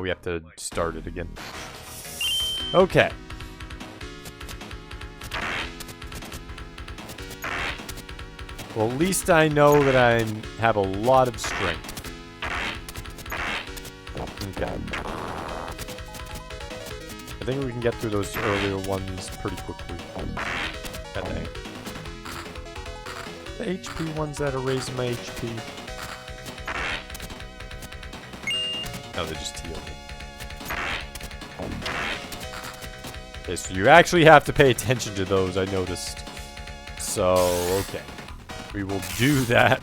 we have to start it again. Okay. Well, at least I know that I have a lot of strength. Okay. I think we can get through those earlier ones pretty quickly. God dang. The HP ones that are raising my HP. No, they just heal me. Okay, so you actually have to pay attention to those, I noticed. So, okay. We will do that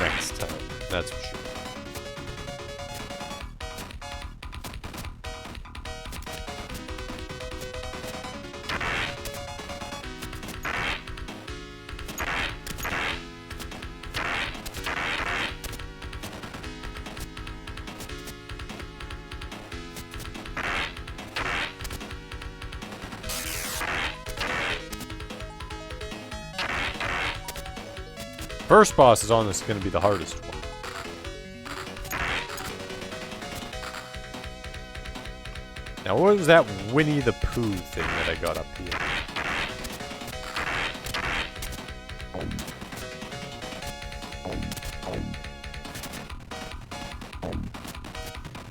next time, that's for sure. First boss is on this going to be the hardest one. Now, what was that Winnie the Pooh thing that I got up here?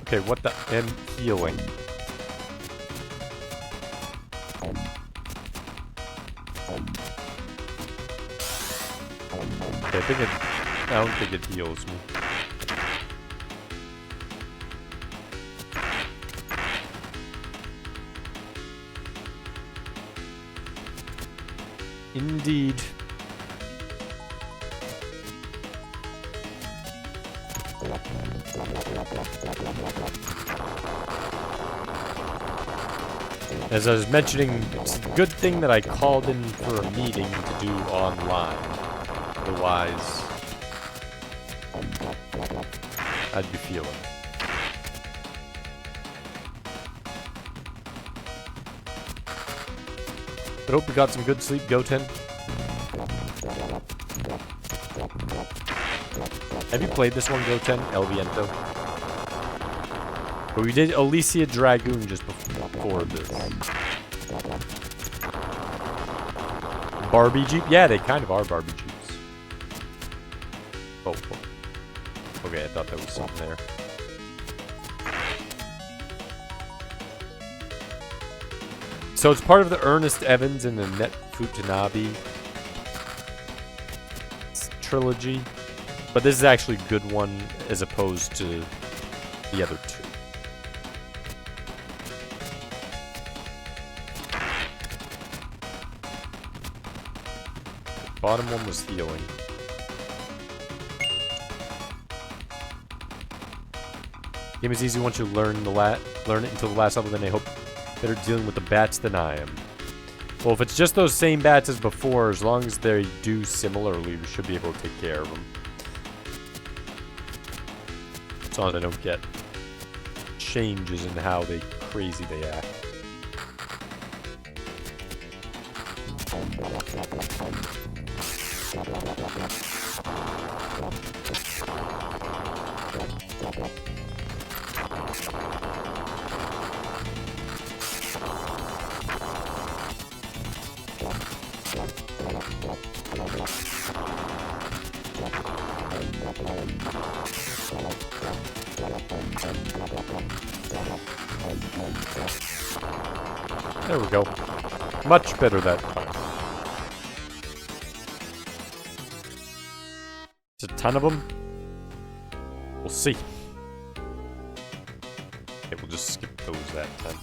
Okay, what the? And healing. Okay, I don't think it heals me. Indeed. As I was mentioning, it's a good thing that I called in for a meeting to do online. Otherwise, I'd be feeling it. But hope you got some good sleep, Goten. Have you played this one, Goten? El Viento? But we did Alicia Dragoon just before this. Barbie Jeep? Yeah, they kind of are Barbie Jeeps. Oh, okay, I thought there was something there. So it's part of the Ernest Evans and the Net Futanabe trilogy. But this is actually a good one as opposed to the other two. The bottom one was healing. Game is easy once you learn it until the last level, then I hope better dealing with the bats than I am. Well, if it's just those same bats as before, as long as they do similarly, we should be able to take care of them. As long as I don't get changes in how crazy they act. There we go. Much better that time. It's a ton of them. We'll see. Okay, we'll just skip those that time.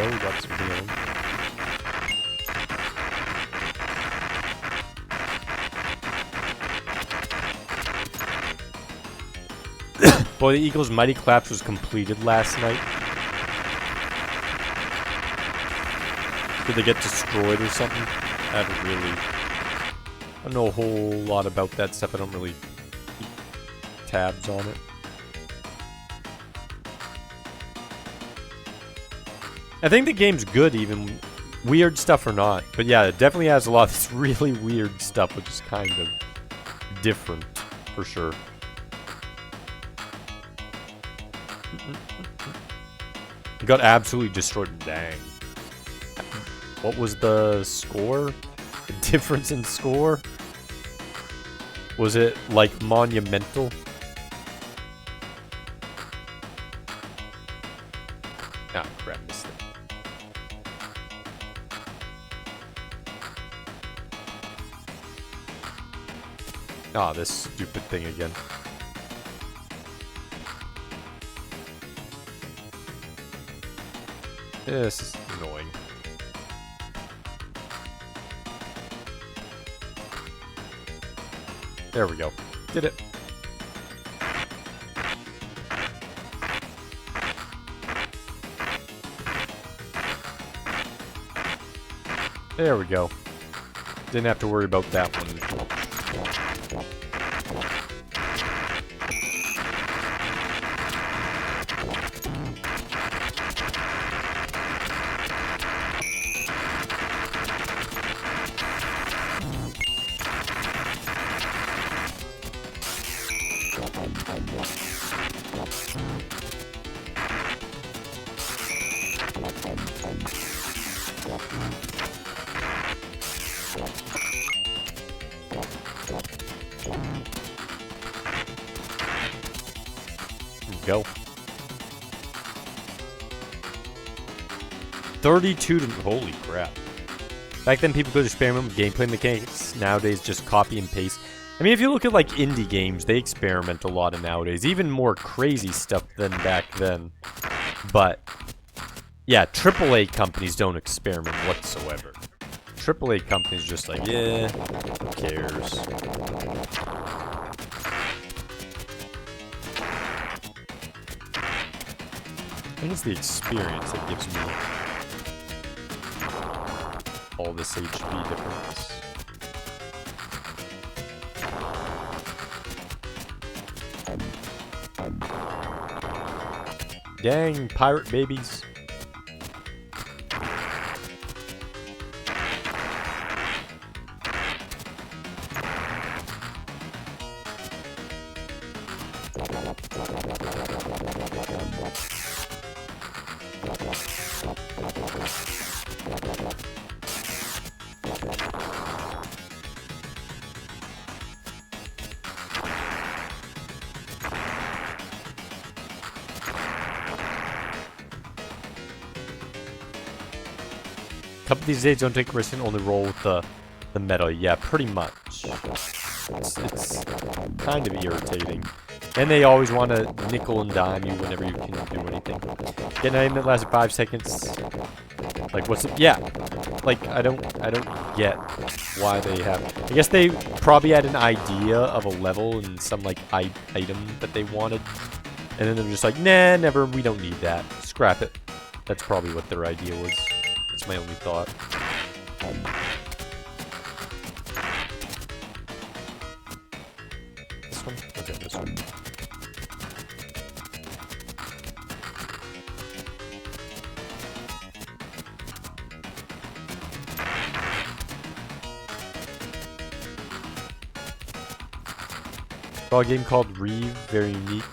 go. We got some healing. Boy, the Eagles' Mighty Collapse was completed last night. Did they get destroyed or something? I don't know a whole lot about that stuff. I don't really keep tabs on it. I think the game's good, even weird stuff or not. But yeah, it definitely has a lot of this really weird stuff, which is kind of different, for sure. It got absolutely destroyed. Dang. What was the score? The difference in score? Was it, like, monumental? Ah, crap, missed it. Ah, this stupid thing again. This is annoying. There we go. Did it. There we go. Didn't have to worry about that one. Go. 32 to... Holy crap. Back then, people could experiment with gameplay mechanics. Nowadays, just copy and paste. I mean, if you look at, like, indie games, they experiment a lot nowadays. Even more crazy stuff than back then. But, yeah, AAA companies don't experiment whatsoever. AAA companies just like, yeah, who cares? I think it's the experience that gives me all this HP difference. Dang, pirate babies. Couple of these days don't take risks and only roll with the meta. Yeah, pretty much. It's kind of irritating. And they always want to nickel and dime you whenever you can do anything. Get an item that lasts 5 seconds. Like, what's it? Yeah. Like, I don't get why they have... I guess they probably had an idea of a level and some, like, item that they wanted. And then they're just like, nah, never, we don't need that. Scrap it. That's probably what their idea was. That's my only thought. This one? Okay, this one. A game called Reeve, very unique.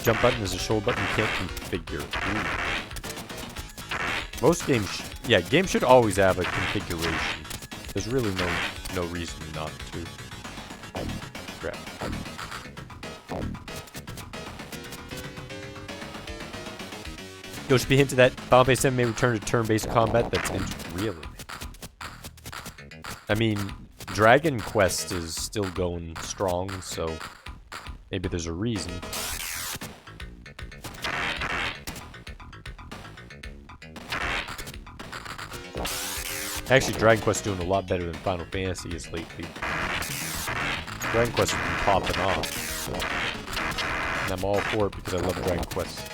Jump button is a shoulder button you can't configure. Ooh. Most games, yeah, games should always have a configuration. There's really no reason not to. Crap. It should be hinted that Final Fantasy 7 may return to turn-based combat. That's really. I mean, Dragon Quest is still going strong, so maybe there's a reason. Actually, Dragon Quest is doing a lot better than Final Fantasy is lately. Dragon Quest has been popping off. And I'm all for it because I love Dragon Quest.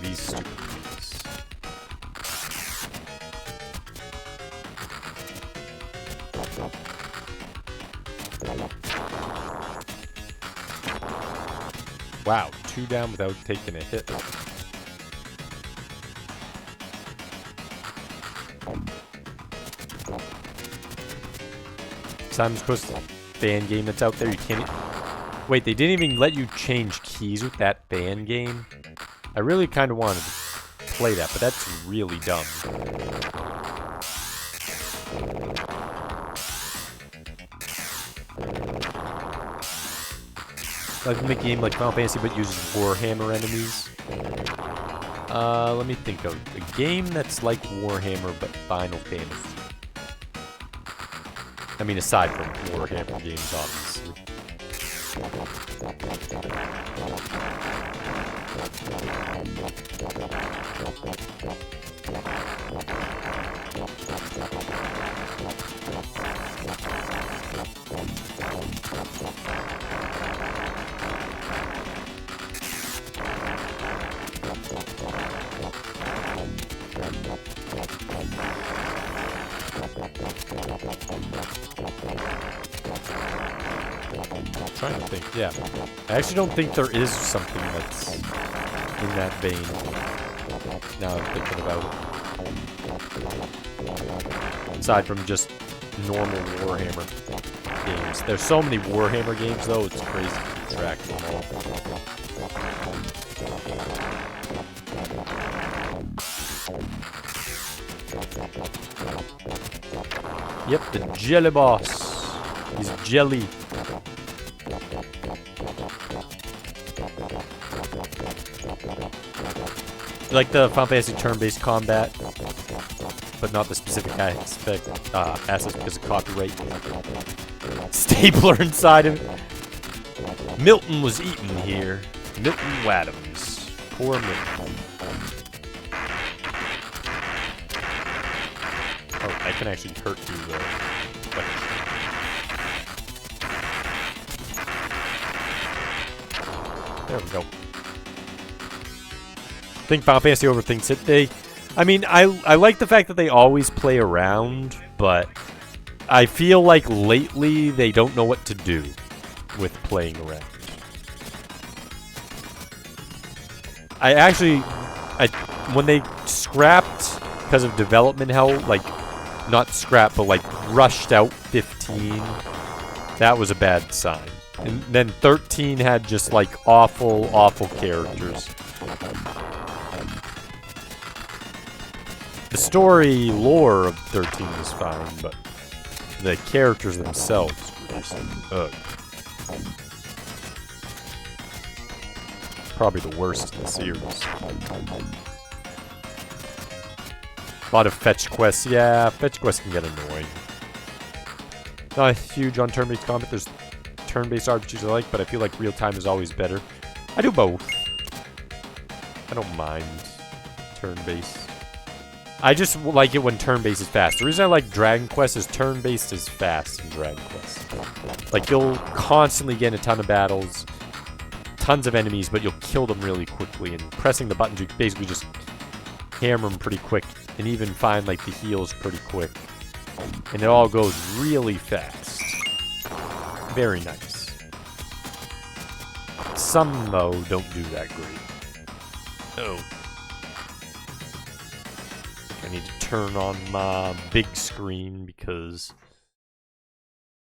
These stupid things. Wow, 2 down without taking a hit. Simon's Quest fan game that's out there. You can't. Wait, they didn't even let you change keys with that fan game? I really kind of wanted to play that, but that's really dumb. Like to make a game like Final Fantasy but uses Warhammer enemies. Let me think of a game that's like Warhammer but Final Fantasy. I mean, aside from Warhammer games, obviously. I'm trying to think, yeah. I actually don't think there is something that's in that vein. Now I'm thinking about it. Aside from just normal Warhammer games. There's so many Warhammer games, though, it's crazy to keep track of them all. Yep, the jelly boss. He's jelly. Like the Final Fantasy turn-based combat, but not the specific aspect, assets because of copyright. Stapler inside of it. Milton was eaten here. Milton Wadhams. Poor Milton. Oh, I can actually hurt you though. There we go. I think Final Fantasy overthinks it. I mean, I like the fact that they always play around, but I feel like lately they don't know what to do with playing around. When they scrapped because of development hell, like, not scrapped, but like rushed out 15, that was a bad sign. And then 13 had just like awful, awful characters. The story lore of 13 was fine, but the characters themselves were just ugh. Probably the worst in the series. A lot of fetch quests. Yeah, fetch quests can get annoying. Not huge on turn-based combat. There's turn-based RPGs I like, but I feel like real-time is always better. I do both. I don't mind turn-based. I just like it when turn-based is fast. The reason I like Dragon Quest is turn-based is fast in Dragon Quest. Like, you'll constantly get in a ton of battles, tons of enemies, but you'll kill them really quickly. And pressing the buttons, you basically just hammer them pretty quick, and even find, like, the heals pretty quick. And it all goes really fast. Very nice. Some, though, don't do that great. Oh. I need to turn on my big screen because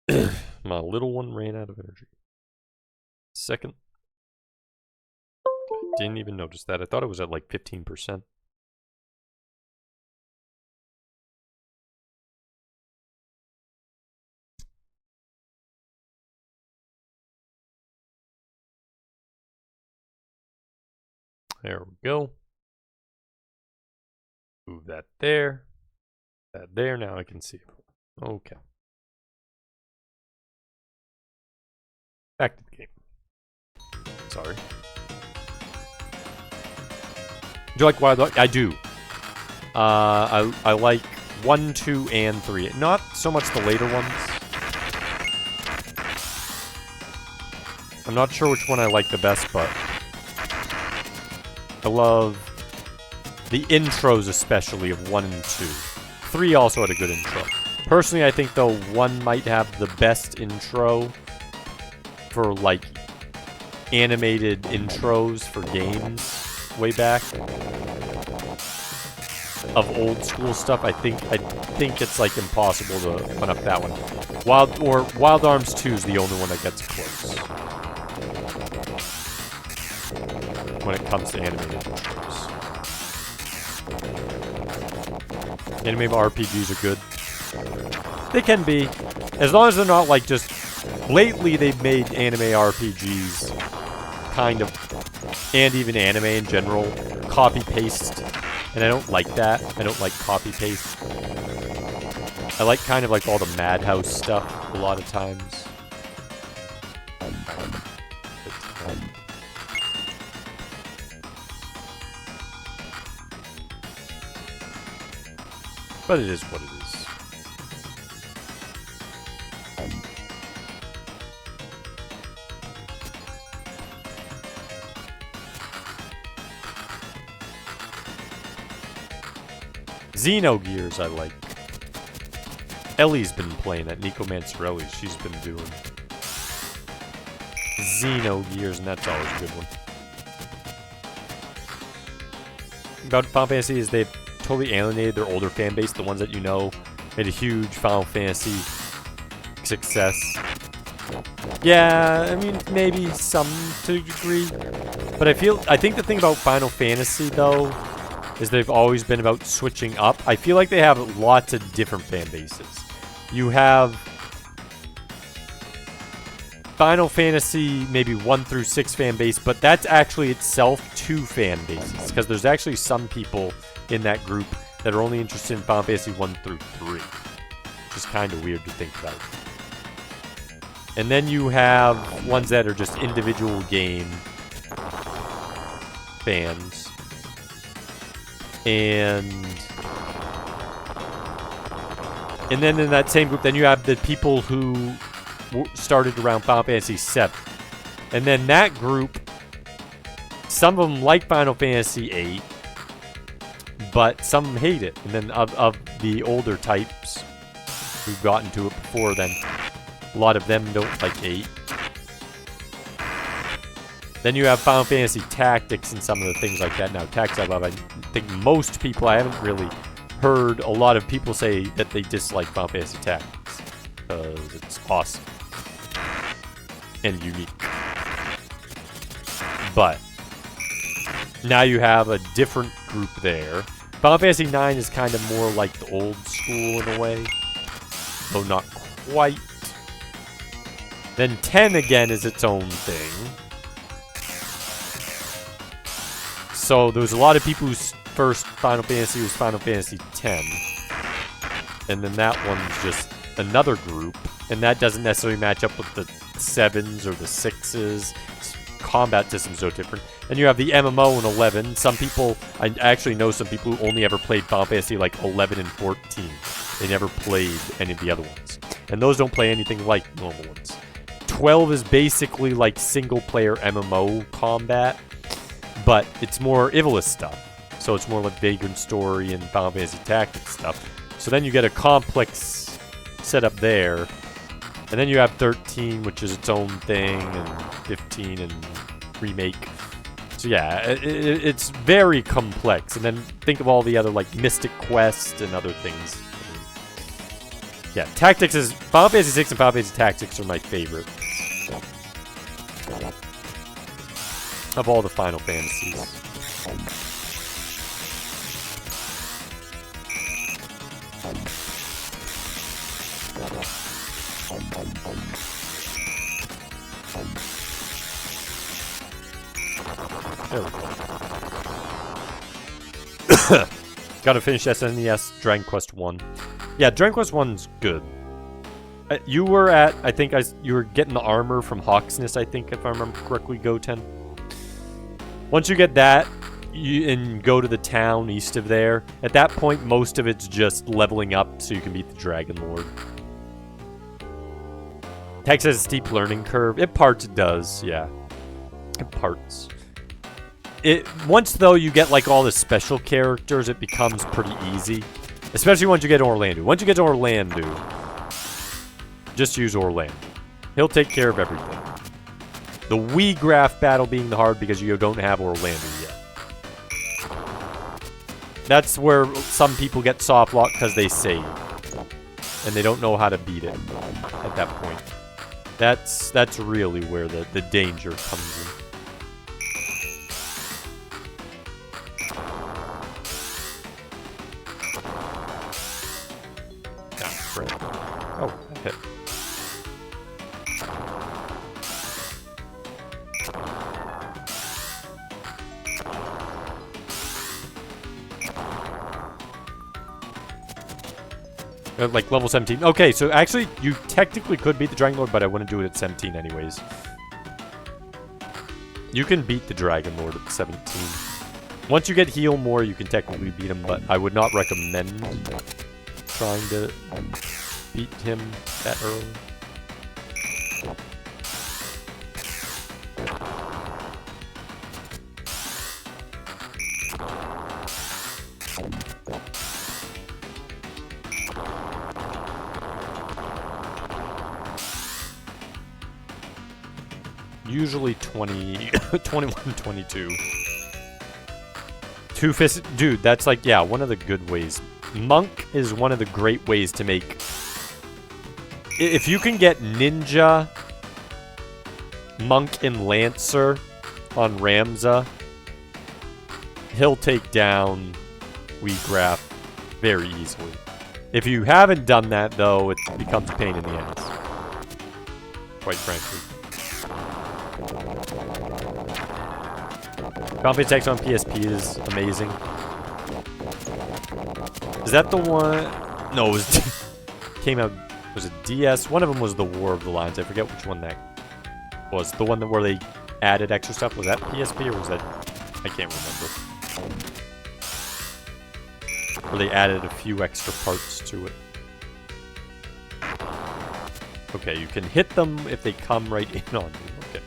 my little one ran out of energy. Second. I didn't even notice that. I thought it was at like 15%. There we go. Move that there. That there. Now I can see it. Okay. Back to the game. Sorry. Do you like Wild Arms? I do. I like 1, 2, and 3. Not so much the later ones. I'm not sure which one I like the best, but I love the intros, especially of 1 and 2. 3 also had a good intro. Personally, I think, though, 1 might have the best intro for, like, animated intros for games way back. Of old school stuff, I think it's, like, impossible to run up that one. Wild Arms 2 is the only one that gets close. When it comes to animated intros. Anime RPGs are good. They can be. As long as they're not like just... Lately they've made anime RPGs kind of, and even anime in general, copy-paste. And I don't like that. I don't like copy-paste. I like kind of like all the Madhouse stuff a lot of times. But it is what it is. Xenogears I like. Ellie's been playing that. Nicomancer Ellie, she's been doing Xenogears, and that's always a good one. About Final Fantasy is they've totally alienated their older fan base, the ones that you know made a huge Final Fantasy success. Yeah, I mean, maybe some to a degree. But I think the thing about Final Fantasy, though, is they've always been about switching up. I feel like they have lots of different fan bases. You have Final Fantasy maybe 1 through 6 fan base, but that's actually itself 2 fan bases, because there's actually some people in that group that are only interested in Final Fantasy 1 through 3, which is kind of weird to think about. And then you have ones that are just individual game fans. And then in that same group, then you have the people who started around Final Fantasy VII. And then that group, some of them like Final Fantasy VIII, but some hate it. And then of the older types who've gotten to it before then, a lot of them don't like 8. Then you have Final Fantasy Tactics and some of the things like that. Now, Tactics I love. I think most people, I haven't really heard a lot of people say that they dislike Final Fantasy Tactics, because it's awesome and unique. But now you have a different group there. Final Fantasy IX is kind of more like the old school in a way, though not quite. Then 10 again is its own thing. So there was a lot of people whose first Final Fantasy was Final Fantasy X. And then that one's just another group. And that doesn't necessarily match up with the 7s or the 6s. Combat system's so different. And you have the MMO in 11. Some people, I actually know some people who only ever played Final Fantasy like 11 and 14. They never played any of the other ones. And those don't play anything like normal ones. 12 is basically like single-player MMO combat. But it's more Ivalice stuff. So it's more like Vagrant Story and Final Fantasy Tactics stuff. So then you get a complex setup there. And then you have 13, which is its own thing, and 15 and Remake. So yeah, it's very complex. And then think of all the other like Mystic Quest and other things. Yeah, Tactics is... Final Fantasy 6 and Final Fantasy Tactics are my favorites of all the Final Fantasies. There we go. Gotta finish SNES Dragon Quest 1. Yeah, Dragon Quest 1's good. You were at, I think you were getting the armor from Hawksness, I think, if I remember correctly, Goten. Once you get that, and go to the town east of there, at that point, most of it's just leveling up so you can beat the Dragon Lord. Tex has a steep learning curve. It parts does, yeah. It parts. Once, though, you get, like, all the special characters, it becomes pretty easy. Especially once you get to Orlando. Once you get to Orlando, just use Orlando. He'll take care of everything. The Wii Graph battle being the hard because you don't have Orlando yet. That's where some people get soft lock because they save. And they don't know how to beat it at that point. That's really where the danger comes in. Oh, that hit. Like level 17. Okay, so actually you technically could beat the Dragon Lord, but I wouldn't do it at 17 anyways. You can beat the Dragon Lord at 17. Once you get heal more, you can technically beat him, but I would not recommend trying to beat him that early. Usually 20, 21, 22. Two-Fist, dude, that's like, yeah, one of the good ways. Monk is one of the great ways to make... If you can get Ninja, Monk, and Lancer on Ramza, he'll take down Wii Graph very easily. If you haven't done that, though, it becomes a pain in the ass. Quite frankly. Combat text on PSP is amazing. Is that the one? No, it was came out. Was it DS? One of them was the War of the Lions. I forget which one that was. The one where they added extra stuff. Was that PSP or was that? I can't remember. Where they added a few extra parts to it. Okay, you can hit them if they come right in on you. Okay.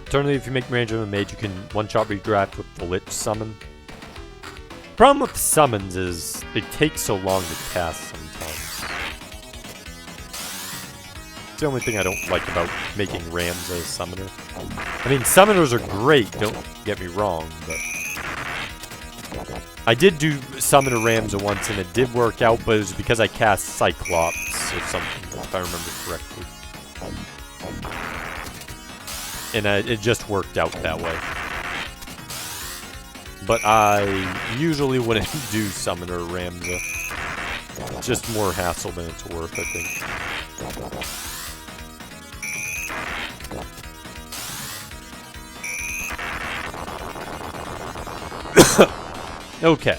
Certainly, if you make range of a mage, you can one-shot redraft with the Lich summon. Problem with summons is they take so long to cast sometimes. It's the only thing I don't like about making Rams a summoner. I mean, summoners are great, don't get me wrong, but... I did do Summoner Ramza once, and it did work out, but it was because I cast Cyclops or something, if I remember correctly. And it just worked out that way. But I usually wouldn't do Summoner Ramza. It's just more hassle than it's worth, I think. Okay.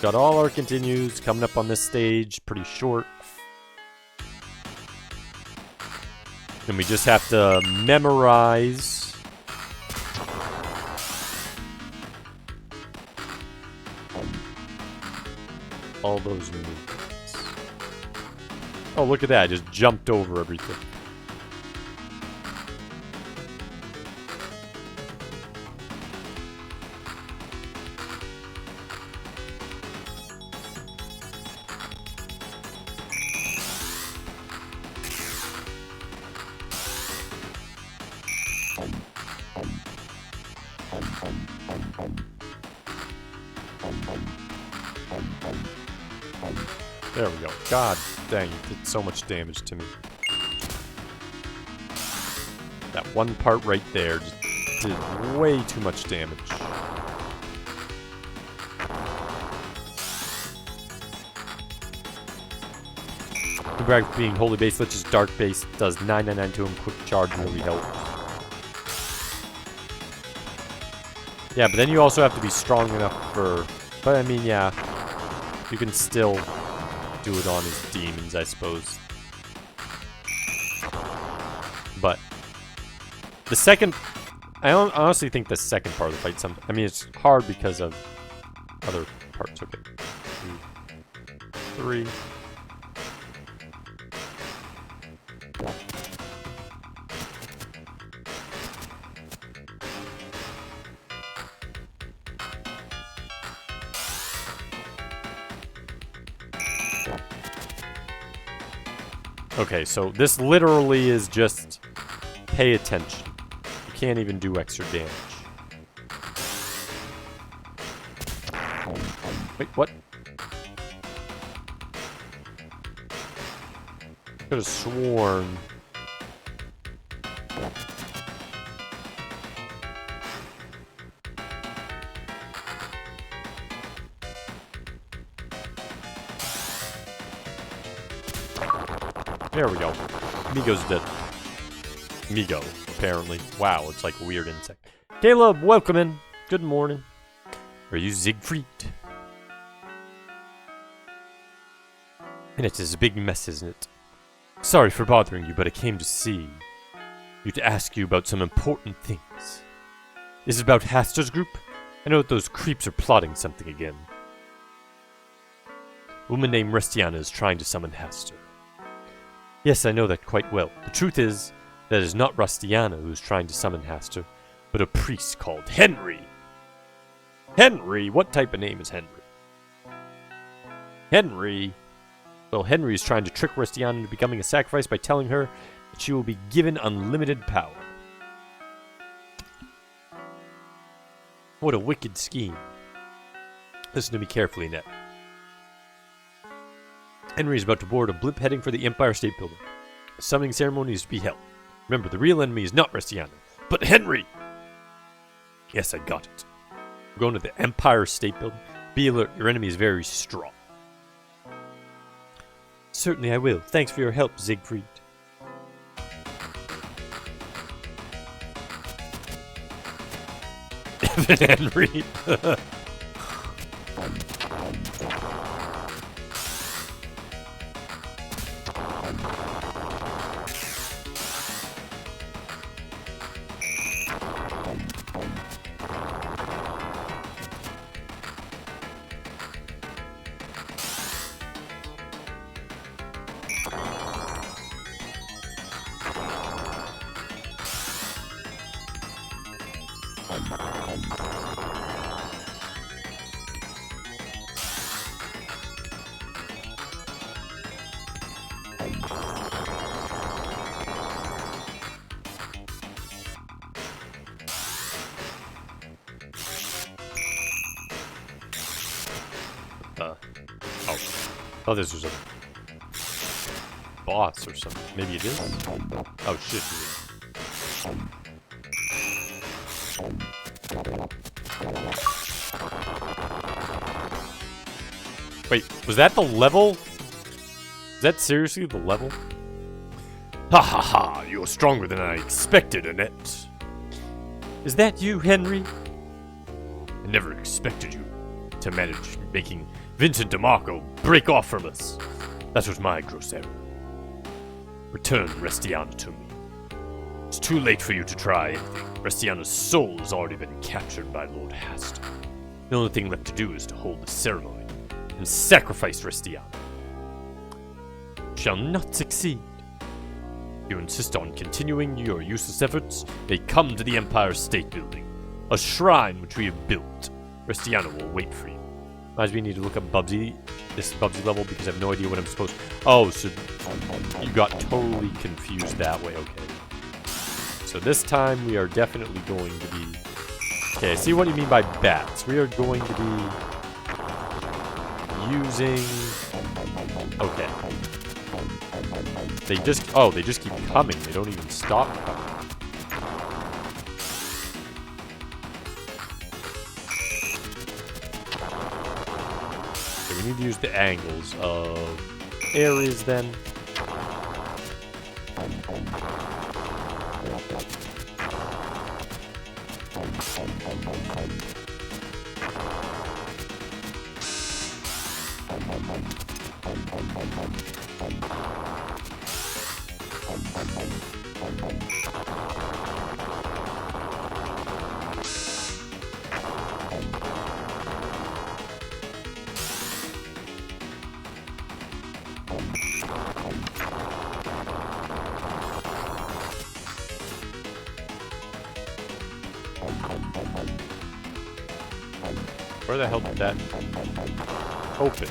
Got all our continues coming up on this stage. Pretty short. And we just have to memorize all those movements. Oh, look at that. I just jumped over everything. There we go. God dang, it did so much damage to me. That one part right there just did way too much damage. Brag for being holy base, which is dark base, does 999 to him. Quick charge really helps. Yeah, but then you also have to be strong enough for. But I mean, yeah, you can still do it on his demons, I suppose. But the second, I honestly think the second part of the fight. I mean, it's hard because of other parts. Okay, 2, 3. Okay, so this literally is just pay attention. You can't even do extra damage. Wait, what? Could have sworn. There we go. Migo's dead. Migo, apparently. Wow, it's like a weird insect. Caleb, welcome in. Good morning. Are you Siegfried? And it is a big mess, isn't it? Sorry for bothering you, but I came to see you to ask you about some important things. Is it about Haster's group? I know that those creeps are plotting something again. A woman named Restiana is trying to summon Haster. Yes, I know that quite well. The truth is, that it is not Rustiana who is trying to summon Haster, but a priest called Henry. Henry? What type of name is Henry? Henry? Well, Henry is trying to trick Rustiana into becoming a sacrifice by telling her that she will be given unlimited power. What a wicked scheme. Listen to me carefully, Annette. Henry is about to board a blimp heading for the Empire State Building. A summoning ceremony is to be held. Remember, the real enemy is not Restiana, but Henry! Yes, I got it. We're going to the Empire State Building. Be alert, your enemy is very strong. Certainly I will. Thanks for your help, Siegfried. Evan Henry. Oh, this was a boss or something. Maybe it is? Oh, shit. Wait, was that the level? Is that seriously the level? Ha ha ha, you're stronger than I expected, Annette. Is that you, Henry? I never expected you to manage making Vincent DeMarco break off from us. That was my gross error. Return Restiana to me. It's too late for you to try anything. Restiana's soul has already been captured by Lord Haster. The only thing left to do is to hold the ceremony and sacrifice Restiana. Shall not succeed. You insist on continuing your useless efforts, they come to the Empire State Building, a shrine which we have built. Restiana will wait for you. Reminds me, I need to look up Bubsy, this Bubsy level, because I have no idea what I'm supposed to... Oh, so you got totally confused that way, okay. So this time we are definitely going to be... Okay, I see what you mean by bats. We are going to be using Okay. They just... Oh, they just keep coming. They don't even stop coming. Okay, we need to use the angles of areas then. Where the hell did that open?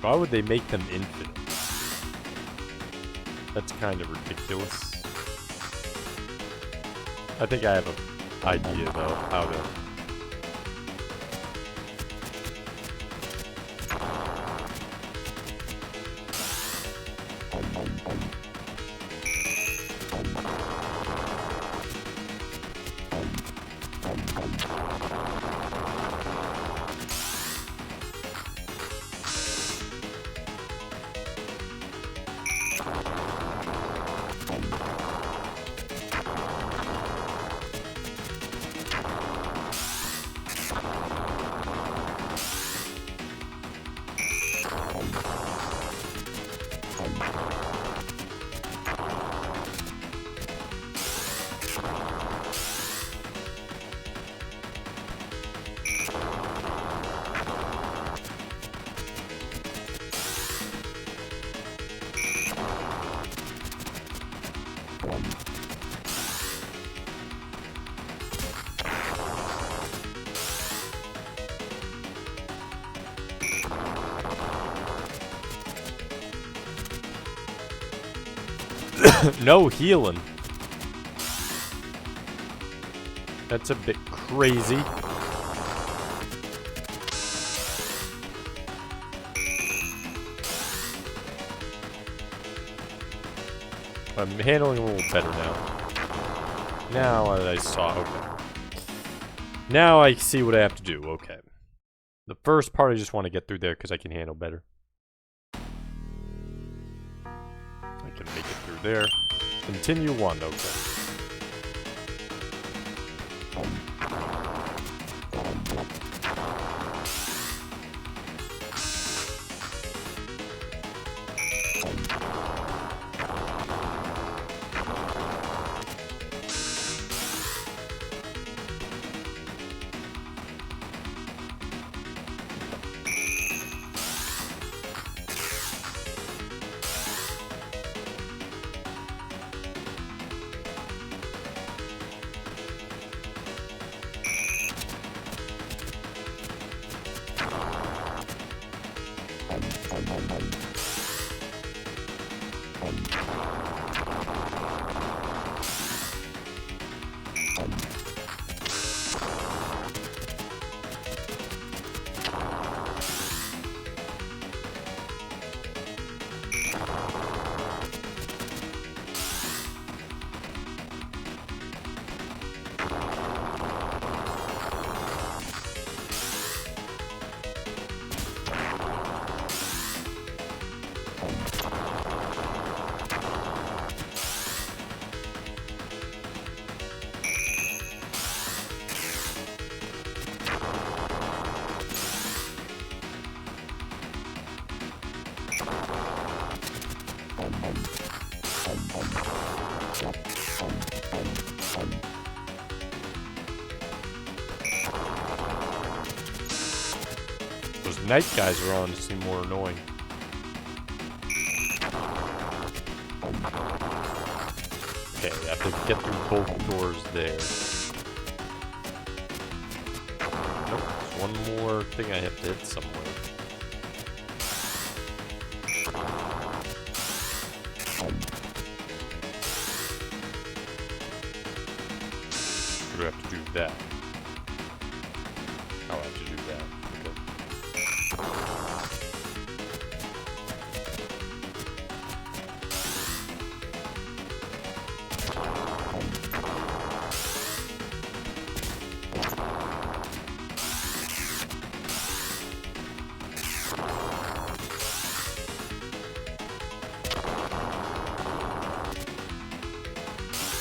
Why would they make them infinite? That's kind of ridiculous. I think I have an idea, though, how to... No healing. That's a bit crazy. I'm handling a little better now. Now I saw, okay. Now I see what I have to do, okay. The first part I just want to get through there because I can handle better. I can make it through there. Continue one, okay. Those night guys are on to seem more annoying. Okay, I think get through both doors there. Nope, there's one more thing I have to hit somewhere. Do I have to do that? I'll have to do that.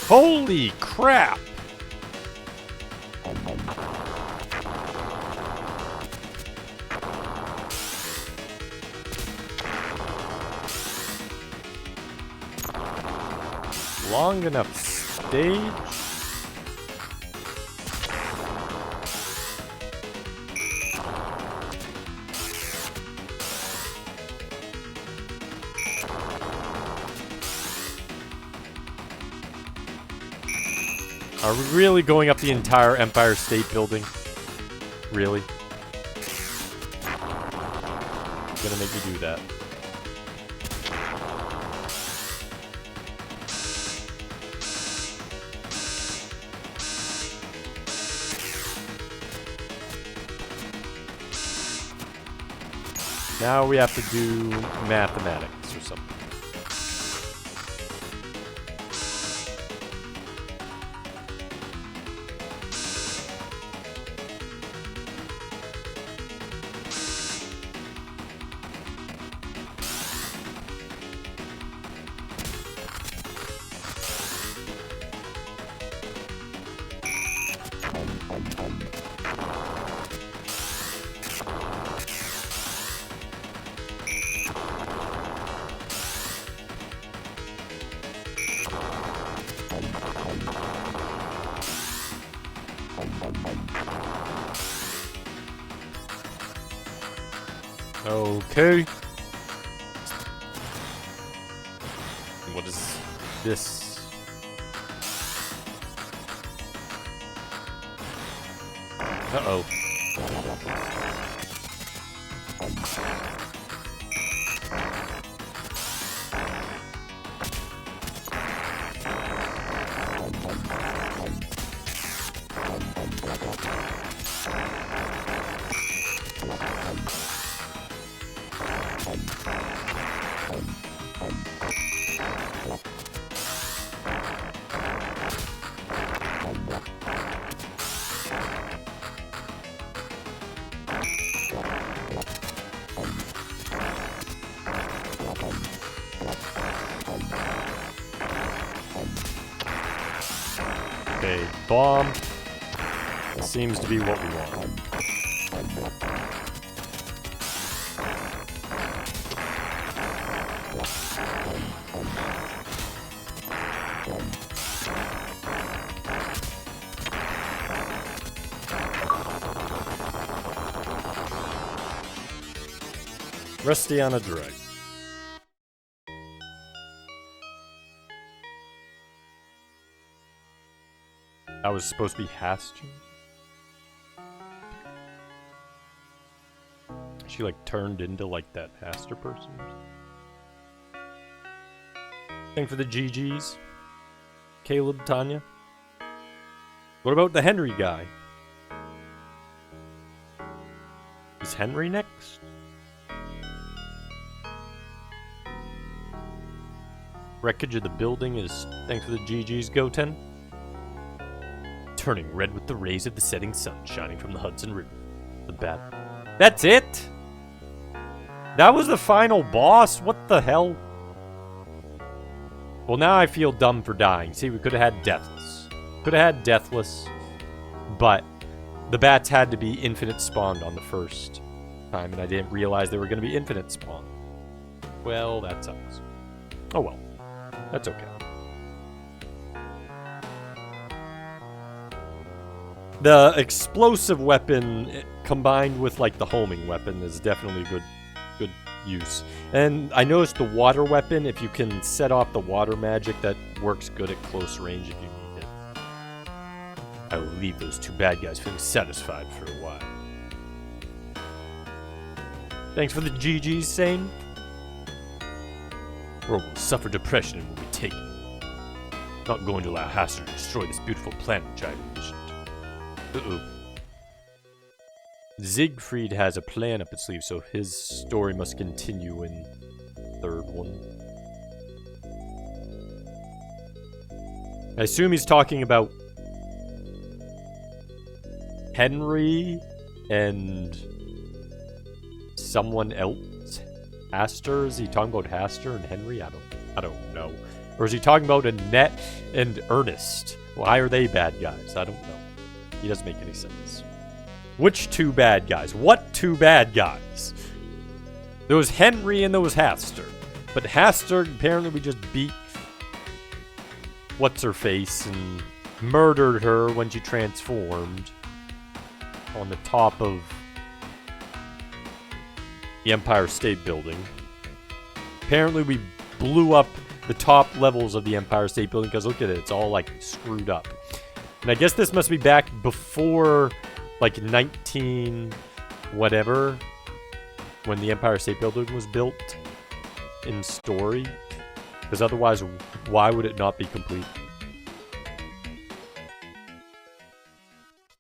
Holy crap! Long enough stage? Are we really going up the entire Empire State Building? Really? Gonna make me do that. Now we have to do mathematics or something. Okay. What is this? Uh-oh. Okay, bomb. Seems to be what we want. Rusty on a drag. That was supposed to be Hastin. She like turned into like that Haster person. Thanks for the GGs. Caleb, Tanya. What about the Henry guy? Is Henry next? Wreckage of the building is thanks for the GGs, Goten. Turning red with the rays of the setting sun shining from the Hudson River. The bat. That's it? That was the final boss? What the hell? Well, now I feel dumb for dying. See, we could have had Deathless. Could have had Deathless, but the bats had to be infinite spawned on the first time, and I didn't realize they were going to be infinite spawned. Well, that sucks. Oh well. That's okay. The explosive weapon combined with like the homing weapon is definitely a good use. And I noticed the water weapon, if you can set off the water magic, that works good at close range if you need it. I will leave those two bad guys feeling satisfied for a while. Thanks for the GGs, Sane. World will suffer depression and will be taken. Not going to allow Haster to destroy this beautiful planet which I envisioned. Uh-oh. Siegfried has a plan up its sleeve, so his story must continue in the third one. I assume he's talking about Henry and someone else. Haster? Is he talking about Haster and Henry? I don't know. Or is he talking about Annette and Ernest? Why are they bad guys? I don't know. He doesn't make any sense. Which two bad guys? What two bad guys? There was Henry and there was Haster. But Haster, apparently we just beat What's-Her-Face and murdered her when she transformed on the top of the Empire State Building. Apparently we blew up the top levels of the Empire State Building because look at it, it's all like screwed up. And I guess this must be back before like 19 whatever when the Empire State Building was built in story, because otherwise why would it not be complete?